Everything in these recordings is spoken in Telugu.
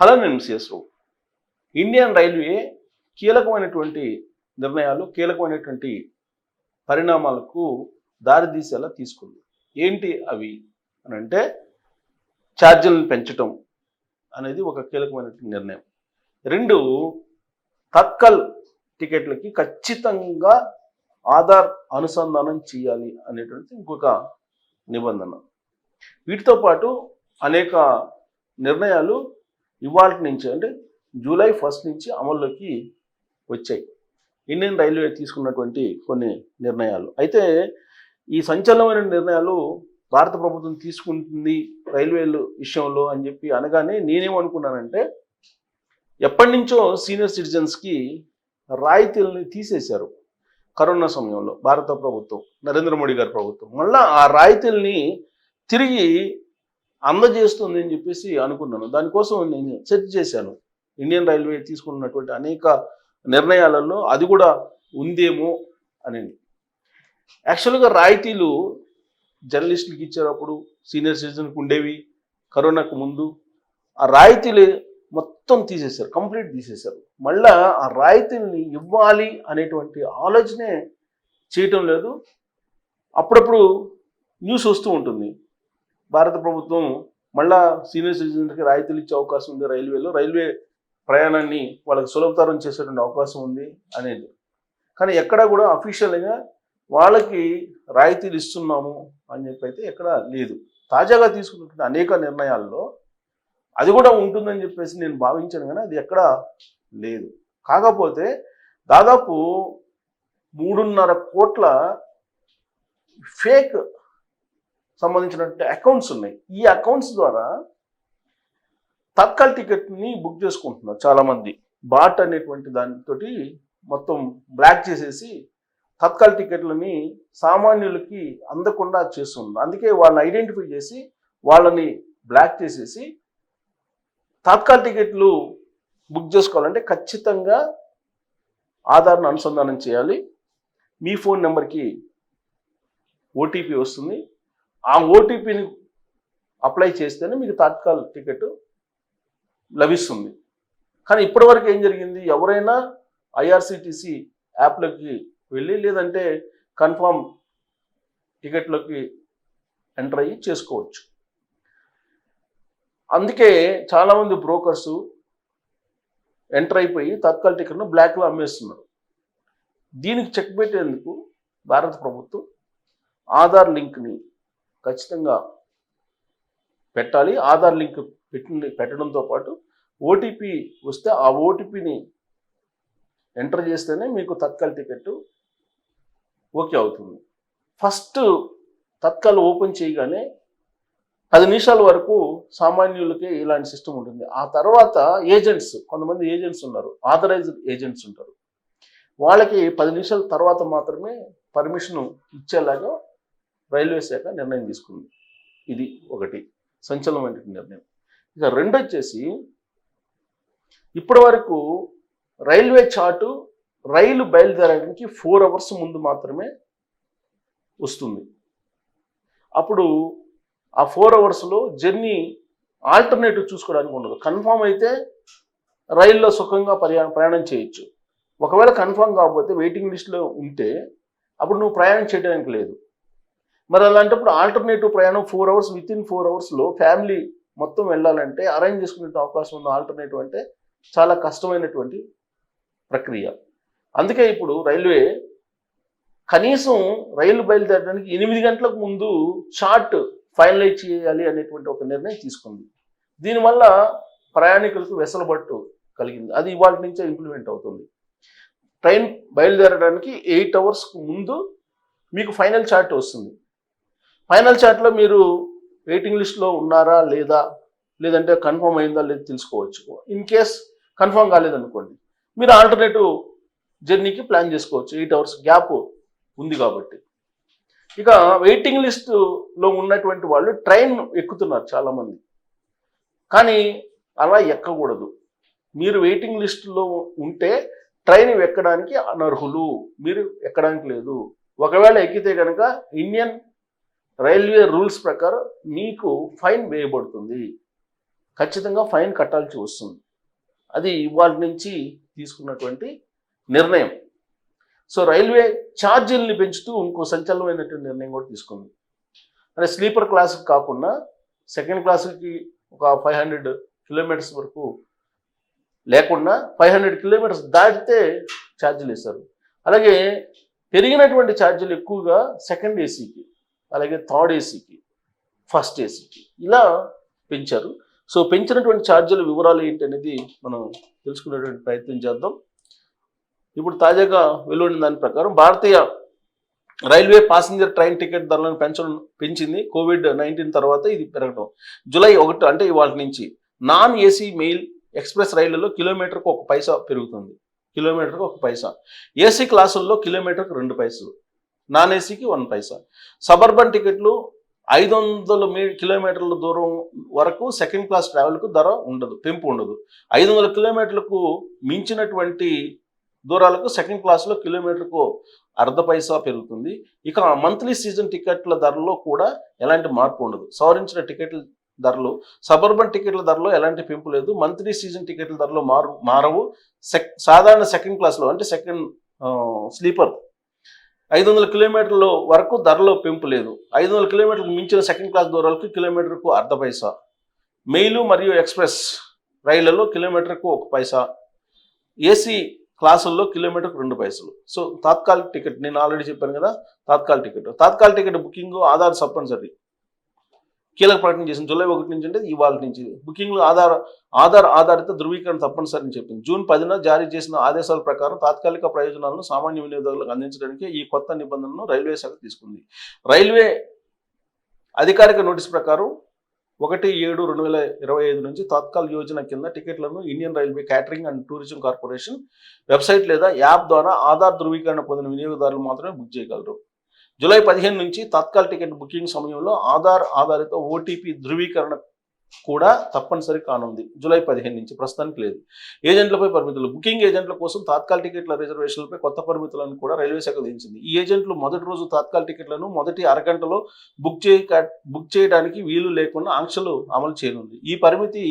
హలో, నేను సిఎస్ రావు. ఇండియన్ రైల్వే కీలకమైనటువంటి నిర్ణయాలు, కీలకమైనటువంటి పరిణామాలకు దారితీసేలా తీసుకుంది. ఏంటి అవి అని అంటే, ఛార్జీలను పెంచటం అనేది ఒక కీలకమైనటువంటి నిర్ణయం. 2, తత్కల్ టికెట్లకి ఖచ్చితంగా ఆధార్ అనుసంధానం చేయాలి అనేటువంటి ఇంకొక నిబంధన. వీటితో పాటు అనేక నిర్ణయాలు ఇవాల్టి నుంచి అంటే జూలై 1 నుంచి అమల్లోకి వచ్చాయి. ఇండియన్ రైల్వే తీసుకున్నటువంటి కొన్ని నిర్ణయాలు. అయితే ఈ సంచలనమైన నిర్ణయాలు భారత ప్రభుత్వం తీసుకుంటుంది రైల్వేలు విషయంలో అని చెప్పి అనగానే నేనేమనుకున్నానంటే, ఎప్పటి నుంచో సీనియర్ సిటిజన్స్కి రాయితీలని తీసేశారు కరోనా సమయంలో భారత ప్రభుత్వం, నరేంద్ర మోడీ గారి ప్రభుత్వం. మళ్ళీ ఆ రాయితీల్ని తిరిగి అందజేస్తుంది అని చెప్పేసి అనుకున్నాను. దానికోసం నేను సెర్చ్ చేశాను. ఇండియన్ రైల్వే తీసుకున్నటువంటి అనేక నిర్ణయాలలో అది కూడా ఉందేమో అని. యాక్చువల్గా రాయితీలు జర్నలిస్టులకు ఇచ్చేటప్పుడు సీనియర్ సిటిజన్కి ఉండేవి కరోనాకు ముందు. ఆ రాయితీలు మొత్తం తీసేశారు, కంప్లీట్ తీసేశారు. మళ్ళా ఆ రాయితీల్ని ఇవ్వాలి అనేటువంటి ఆలోచనే చేయటం లేదు. అప్పుడప్పుడు న్యూస్ వస్తూ ఉంటుంది, భారత ప్రభుత్వం మళ్ళా సీనియర్ సిటిజన్కి రాయితీలు ఇచ్చే అవకాశం ఉంది రైల్వేలో, రైల్వే ప్రయాణాన్ని వాళ్ళకి సులభతరం చేసేటువంటి అవకాశం ఉంది అనేది. కానీ ఎక్కడా కూడా అఫీషియల్గా వాళ్ళకి రాయితీలు ఇస్తున్నాము అని చెప్పి అయితే ఎక్కడా లేదు. తాజాగా తీసుకున్నటువంటి అనేక నిర్ణయాల్లో అది కూడా ఉంటుందని చెప్పేసి నేను భావించాను, కానీ అది ఎక్కడా లేదు. కాకపోతే దాదాపు 3.5 కోట్ల ఫేక్ సంబంధించినటువంటి అకౌంట్స్ ఉన్నాయి. ఈ అకౌంట్స్ ద్వారా తత్కాల్ టికెట్ని బుక్ చేసుకుంటున్నారు చాలామంది. బాట్ అనేటువంటి దానితోటి మొత్తం బ్లాక్ చేసేసి తత్కాల్ టికెట్లని సామాన్యులకి అందకుండా చేస్తున్నారు. అందుకే వాళ్ళని ఐడెంటిఫై చేసి వాళ్ళని బ్లాక్ చేసేసి తత్కాల్ టికెట్లు బుక్ చేసుకోవాలంటే ఖచ్చితంగా ఆధార్ను అనుసంధానం చేయాలి. మీ ఫోన్ నెంబర్కి ఓటీపీ వస్తుంది. ఆ ఓటీపీని అప్లై చేస్తేనే మీకు తత్కాల్ టికెట్ లభిస్తుంది. కానీ ఇప్పటివరకు ఏం జరిగింది, ఎవరైనా ఐఆర్సిటిసి యాప్లోకి వెళ్ళి లేదంటే కన్ఫర్మ్ టికెట్లోకి ఎంటర్ అయ్యి చేసుకోవచ్చు. అందుకే చాలామంది బ్రోకర్సు ఎంటర్ అయిపోయి తత్కాల్ టికెట్ను బ్లాక్లో అమ్మేస్తున్నారు. దీనికి చెక్ పెట్టేందుకు భారత ప్రభుత్వం ఆధార్ లింక్ని ఖచ్చితంగా పెట్టాలి. ఆధార్ లింక్ పెట్టడంతో పాటు ఓటీపీ వస్తే ఆ ఓటీపీని ఎంటర్ చేస్తేనే మీకు తత్కాల్ టికెట్ ఓకే అవుతుంది. ఫస్ట్ తత్కాల్ ఓపెన్ చేయగానే 10 నిమిషాల వరకు సామాన్యులకే ఇలాంటి సిస్టమ్ ఉంటుంది. ఆ తర్వాత ఏజెంట్స్, కొంతమంది ఏజెంట్స్ ఉన్నారు, ఆథరైజ్డ్ ఏజెంట్స్ ఉంటారు, వాళ్ళకి 10 నిమిషాల తర్వాత మాత్రమే పర్మిషన్ ఇచ్చేలాగా రైల్వే శాఖ నిర్ణయం తీసుకుంది. ఇది ఒకటి సంచలనమైన నిర్ణయం. ఇక 2 వచ్చేసి, ఇప్పటి వరకు రైల్వే చార్టు రైలు బయలుదేరడానికి 4 అవర్స్ ముందు మాత్రమే వస్తుంది. అప్పుడు ఆ 4 అవర్స్లో జర్నీ ఆల్టర్నేటివ్ చూసుకోవడానికి ఉండదు. కన్ఫామ్ అయితే రైల్లో సుఖంగా ప్రయాణం చేయొచ్చు. ఒకవేళ కన్ఫామ్ కాకపోతే వెయిటింగ్ లిస్ట్లో ఉంటే అప్పుడు నువ్వు ప్రయాణం చేయడానికి లేదు. మరి అలాంటప్పుడు ఆల్టర్నేటివ్ ప్రయాణం 4 అవర్స్, వితిన్ 4 అవర్స్లో ఫ్యామిలీ మొత్తం వెళ్ళాలంటే అరేంజ్ చేసుకునే అవకాశం ఉన్న ఆల్టర్నేటివ్ అంటే చాలా కష్టమైనటువంటి ప్రక్రియ. అందుకే ఇప్పుడు రైల్వే కనీసం రైలు బయలుదేరడానికి 8 గంటలకు ముందు చార్ట్ ఫైనలైజ్ చేయాలి అనేటువంటి ఒక నిర్ణయం తీసుకుంది. దీనివల్ల ప్రయాణికులకు వెసులుబాటు కలిగింది. అది ఇవాళ నుంచే ఇంప్లిమెంట్ అవుతుంది. ట్రైన్ బయలుదేరడానికి 8 అవర్స్కు ముందు మీకు ఫైనల్ చార్ట్ వస్తుంది. ఫైనల్ చార్ట్లో మీరు వెయిటింగ్ లిస్ట్లో ఉన్నారా లేదా, లేదంటే కన్ఫర్మ్ అయిందా లేదా తెలుసుకోవచ్చు. ఇన్ కేస్ కన్ఫర్మ్ కాలేదనుకోండి, మీరు ఆల్టర్నేటివ్ జర్నీకి ప్లాన్ చేసుకోవచ్చు. 8 అవర్స్ గ్యాప్ ఉంది కాబట్టి. ఇక వెయిటింగ్ లిస్టులో ఉన్నటువంటి వాళ్ళు ట్రైన్ ఎక్కుతున్నారు చాలామంది, కానీ అలా ఎక్కకూడదు. మీరు వెయిటింగ్ లిస్టులో ఉంటే ట్రైన్ ఎక్కడానికి అనర్హులు, మీరు ఎక్కడానికి లేదు. ఒకవేళ ఎక్కితే కనుక ఇండియన్ రైల్వే రూల్స్ ప్రకారం మీకు ఫైన్ వేయబడుతుంది. ఖచ్చితంగా ఫైన్ కట్టాల్సి వస్తుంది. అది ఇవాళ నుంచి తీసుకున్నటువంటి నిర్ణయం. సో రైల్వే ఛార్జీలని పెంచుతూ ఇంకో సంచలనమైనటువంటి నిర్ణయం కూడా తీసుకుంది. అంటే స్లీపర్ క్లాస్కి కాకుండా సెకండ్ క్లాస్కి ఒక 500 కిలోమీటర్స్ వరకు లేకుండా 500 కిలోమీటర్స్ దాటితే ఛార్జీలు ఇస్తారు. అలాగే పెరిగినటువంటి ఛార్జీలు ఎక్కువగా సెకండ్ ఏసీకి, అలాగే థర్డ్ ఏసీకి, ఫస్ట్ ఏసీకి ఇలా పెంచారు. సో పెంచినటువంటి ఛార్జీల వివరాలు ఏంటి అనేది మనం తెలుసుకునేటువంటి ప్రయత్నం చేద్దాం. ఇప్పుడు తాజాగా వెలువడిన దాని ప్రకారం భారతీయ రైల్వే ప్యాసింజర్ ట్రైన్ టికెట్ ధరలను పెంచింది. COVID-19 తర్వాత ఇది పెరగడం. జూలై 1 అంటే ఇవాళ నుంచి నాన్ ఏసీ మెయిల్ ఎక్స్ప్రెస్ రైళ్లలో కిలోమీటర్కు 1 పైసా పెరుగుతుంది. కిలోమీటర్కు 1 పైసా. ఏసీ క్లాసుల్లో కిలోమీటర్కు 2 పైసలు, నాన్ ఏసీకి 1 పైసా. సబర్బన్ టికెట్లు 500 కిలోమీటర్ల దూరం వరకు సెకండ్ క్లాస్ ట్రావెల్కు ధర ఉండదు, పెంపు ఉండదు. 500 కిలోమీటర్లకు మించినటువంటి దూరాలకు సెకండ్ క్లాస్లో కిలోమీటర్కు 0.5 పైసా పెరుగుతుంది. ఇక మంత్లీ సీజన్ టికెట్ల ధరలో కూడా ఎలాంటి మార్పు ఉండదు. సవరించిన టికెట్ల ధరలు, సబర్బన్ టికెట్ల ధరలో ఎలాంటి పెంపు లేదు. మంత్లీ సీజన్ టికెట్ల ధరలో మారవు. సాధారణ సెకండ్ క్లాస్లో అంటే సెకండ్ స్లీపర్ 500 కిలోమీటర్ల వరకు ధరలో పెంపు లేదు. 500 కిలోమీటర్లకు మించిన సెకండ్ క్లాస్ దూరాలకు కిలోమీటర్కు 0.5 పైసా. మెయిలు మరియు ఎక్స్ప్రెస్ రైళ్లలో కిలోమీటర్కు 1 పైసా. ఏసీ క్లాసుల్లో కిలోమీటర్కు 2 పైసలు. సో తాత్కాలిక టికెట్ నేను ఆల్రెడీ చెప్పాను కదా, తాత్కాలిక టికెట్ బుకింగ్ ఆధార్ తప్పనిసరి కీలక ప్రకటన చేసింది. జూలై 1 నుంచి అంటే ఇవాళ నుంచి బుకింగ్లు ఆధార్ ఆధారిత ధృవీకరణ తప్పనిసరి అని చెప్పింది. జూన్ 10న జారీ చేసిన ఆదేశాల ప్రకారం తాత్కాలిక ప్రయోజనాలను సామాన్య వినియోగదారులకు అందించడానికి ఈ కొత్త నిబంధనను రైల్వే శాఖ తీసుకుంది. రైల్వే అధికారిక నోటీస్ ప్రకారం 1/7/2025 నుంచి తాత్కాల్ యోజన కింద టికెట్లను Indian railway catering and tourism corporation website లేదా యాప్ ద్వారా ఆధార్ ధృవీకరణ పొందిన వినియోగదారులు మాత్రమే బుక్ చేయగలరు. జూలై 15 నుంచి తాత్కాల్ టికెట్ బుకింగ్ సమయంలో ఆధార్ ఆధారిత ఓటీపీ ధృవీకరణ కూడా తప్పనిసరి కానుంది. జూలై 15 నుంచి, ప్రస్తుతానికి లేదు. ఏజెంట్లపై పరిమితులు. బుకింగ్ ఏజెంట్ల కోసం తాత్కాల్ టికెట్ల రిజర్వేషన్లపై కొత్త పరిమితులను కూడా రైల్వే శాఖ విధించింది. ఈ ఏజెంట్లు మొదటి రోజు తాత్కాల్ టికెట్లను మొదటి అరగంటలో బుక్ చేయడానికి వీలు లేకుండా ఆంక్షలు అమలు చేయనుంది. ఈ పరిమితి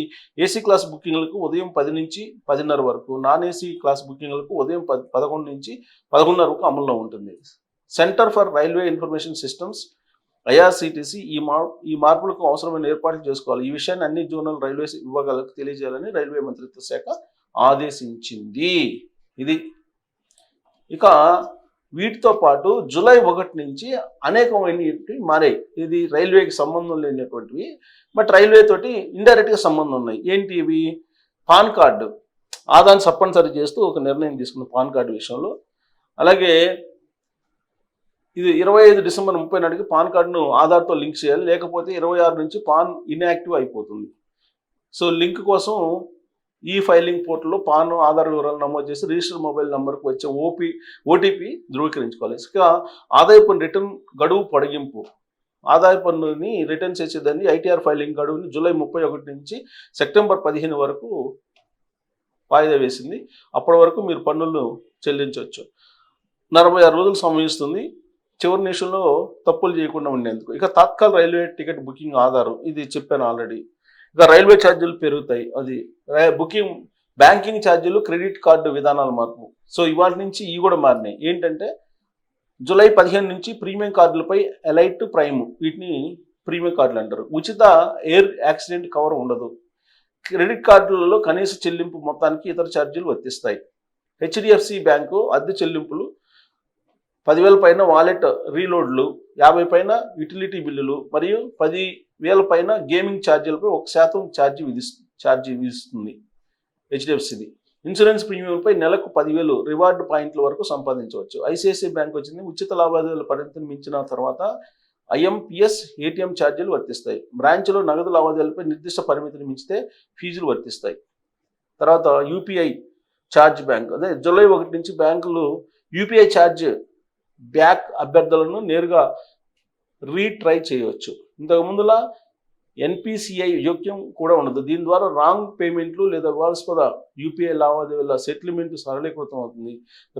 ఏసీ క్లాస్ బుకింగ్లకు ఉదయం 10 నుంచి 10:30 వరకు, నాన్ ఏసీ క్లాస్ బుకింగ్లకు ఉదయం 11 నుంచి 11:30 వరకు అమల్లో ఉంటుంది. Centre for railway information systems IRCTC ఈ మార్పులకు అవసరమైన ఏర్పాట్లు చేసుకోవాలి. ఈ విషయాన్ని అన్ని జోనల్ రైల్వే విభాగాలకు తెలియజేయాలని రైల్వే మంత్రిత్వ శాఖ ఆదేశించింది. ఇది ఇక వీటితో పాటు జూలై 1 నుంచి అనేకమైనవి మారాయి. ఇది రైల్వేకి సంబంధం లేనటువంటివి, బట్ రైల్వే తోటి ఇండైరెక్ట్గా సంబంధం ఉన్నాయి. ఏంటి ఇవి? పాన్ కార్డు ఆదాన్ని తప్పనిసరి చేస్తూ ఒక నిర్ణయం తీసుకుంది పాన్ కార్డు విషయంలో. అలాగే ఇది 25 డిసెంబర్ 30 నాటికి పాన్ కార్డును ఆధార్తో లింక్ చేయాలి, లేకపోతే 26 నుంచి పాన్ ఇన్యాక్టివ్ అయిపోతుంది. సో లింక్ కోసం ఈ ఫైలింగ్ పోర్టల్లో పాన్ ఆధార్ వివరాలు నమోదు చేసి రిజిస్టర్ మొబైల్ నంబర్కు వచ్చే ఓటీపీ ధృవీకరించుకోవాలి. ఇక ఆదాయ పన్ను రిటర్న్ గడువు పొడిగింపు. ఆదాయ పన్నుని రిటర్న్ చేసేదాన్ని ITR ఫైలింగ్ గడువుని జూలై 31 నుంచి సెప్టెంబర్ 15 వరకు వాయిదా వేసింది. అప్పటి వరకు మీరు పన్నులను చెల్లించవచ్చు. 46 రోజులు సమయం ఇస్తుంది చివరి నిమిషంలో తప్పులు చేయకుండా ఉండేందుకు. ఇక తాత్కాల్ రైల్వే టికెట్ బుకింగ్ ఆధారం, ఇది చెప్పాను ఆల్రెడీ. ఇక రైల్వే ఛార్జీలు పెరుగుతాయి. అది బ్యాంకింగ్ ఛార్జీలు, క్రెడిట్ కార్డు విధానాల మార్పు. సో ఇవాళ నుంచి ఇవి కూడా మారినాయి. ఏంటంటే జూలై 15 నుంచి ప్రీమియం కార్డులపై ఎలైట్ ప్రైమ్, వీటిని ప్రీమియం కార్డులు అంటారు. ఉచిత ఎయిర్ యాక్సిడెంట్ కవర్ ఉండదు. క్రెడిట్ కార్డులలో కనీస చెల్లింపు మొత్తానికి ఇతర ఛార్జీలు వర్తిస్తాయి. HDFC బ్యాంకు అద్దె చెల్లింపులు 10,000 పైన వాలెట్ రీలోడ్లు, 50 పైన యుటిలిటీ బిల్లులు మరియు 10,000 పైన గేమింగ్ ఛార్జీలపై 1% ఛార్జీ విధిస్తుంది HDFCది. ఇన్సూరెన్స్ ప్రీమియంపై నెలకు 10,000 రివార్డు పాయింట్ల వరకు సంపాదించవచ్చు. ICICI బ్యాంక్ వచ్చింది. ఉచిత లావాదేవీల పరిమితిని మించిన తర్వాత IMPS ATM ఛార్జీలు వర్తిస్తాయి. బ్రాంచ్లో నగదు లావాదేవీలపై నిర్దిష్ట పరిమితిని మించితే ఫీజులు వర్తిస్తాయి. తర్వాత UPI ఛార్జ్ బ్యాంక్, అదే జూలై 1 నుంచి బ్యాంకులు UPI ఛార్జ్ బ్యాక్ అభ్యర్థులను నేరుగా రీట్రై చేయవచ్చు. ఇంతకు ముందులా NPCI జోక్యం కూడా ఉండదు. దీని ద్వారా రాంగ్ పేమెంట్లు లేదా వివాదాస్పద UPI లావాదేవీల సెటిల్మెంట్ సరళీకృతం అవుతుంది.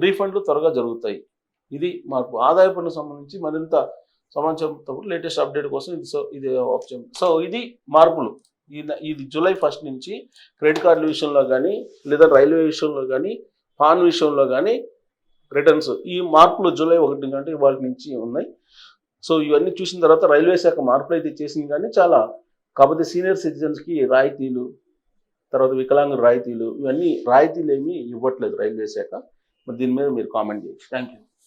రీఫండ్లు త్వరగా జరుగుతాయి. ఇది మార్పు. ఆదాయ పన్ను సంబంధించి మరింత సమాచారంతో లేటెస్ట్ అప్డేట్ కోసం ఇది ఆప్షన్. సో ఇది మార్పులు. ఇది జూలై 1 నుంచి క్రెడిట్ కార్డుల విషయంలో కానీ లేదా రైల్వే విషయంలో కానీ పాన్ విషయంలో కానీ రిటర్న్స్ ఈ మార్పులు జూలై 1 కంటే ఇవాళ నుంచి ఉన్నాయి. సో ఇవన్నీ చూసిన తర్వాత రైల్వే శాఖ మార్పులు అయితే చేసింది, కానీ చాలా కాకపోతే సీనియర్ సిటిజన్స్కి రాయితీలు, తర్వాత వికలాంగుల రాయితీలు, ఇవన్నీ రాయితీలు ఏమీ ఇవ్వట్లేదు రైల్వే శాఖ. మరి దీని మీద మీరు కామెంట్ చేయొచ్చు. Thank you.